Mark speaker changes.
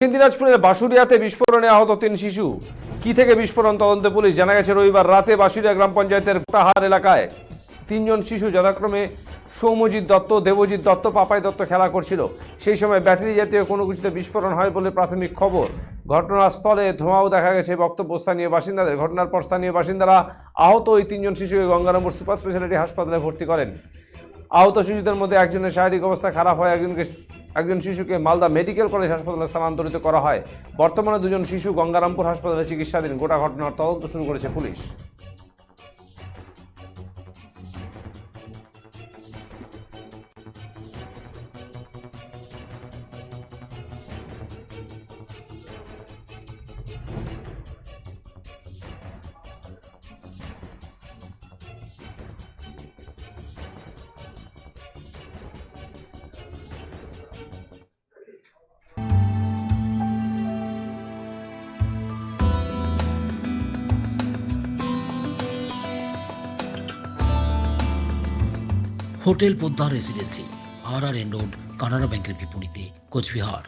Speaker 1: দিনাজপুরের বাঁশুড়িয়াতে বিস্ফোরণে আহত 3 শিশু। কি থেকে বিস্ফোরণ তদন্তে পুলিশ। জানা গেছে রবিবার রাতে বাঁশুড়িয়া গ্রাম পঞ্চায়েতের পাহাড় এলাকায় 3 জন শিশু যথাক্রমে সৌম্যজিৎ দত্ত, দেবজিৎ দত্ত, পাপাই দত্ত খেলা করছিল। সেই সময় ব্যাটারি জাতীয় কোনো কিছুতে বিস্ফোরণ হয় বলে প্রাথমিক খবর। ঘটনাস্থলে ধোঁয়াও দেখা গেছে বক্তব্য স্থানীয় বাসিন্দাদের। ঘটনার পর স্থানীয় বাসিন্দারা আহত ওই 3 জন শিশুকে গঙ্গারামপুর সুপার স্পেশালিটি হাসপাতালে ভর্তি করেন। আহত শিশুদের মধ্যে একজনের শারীরিক অবস্থা খারাপ হয়, একজন শিশুকে মালদা মেডিকেল কলেজ হাসপাতালে স্থানান্তরিত করা হয়। বর্তমানে 2 জন শিশু গঙ্গারামপুর হাসপাতালে চিকিৎসাধীন। গোটা ঘটনার তদন্ত শুরু করেছে পুলিশ।
Speaker 2: Hotel Poddar residency, RRN road, Canara ব্যাংকের বিপরীতে, কোচবিহার।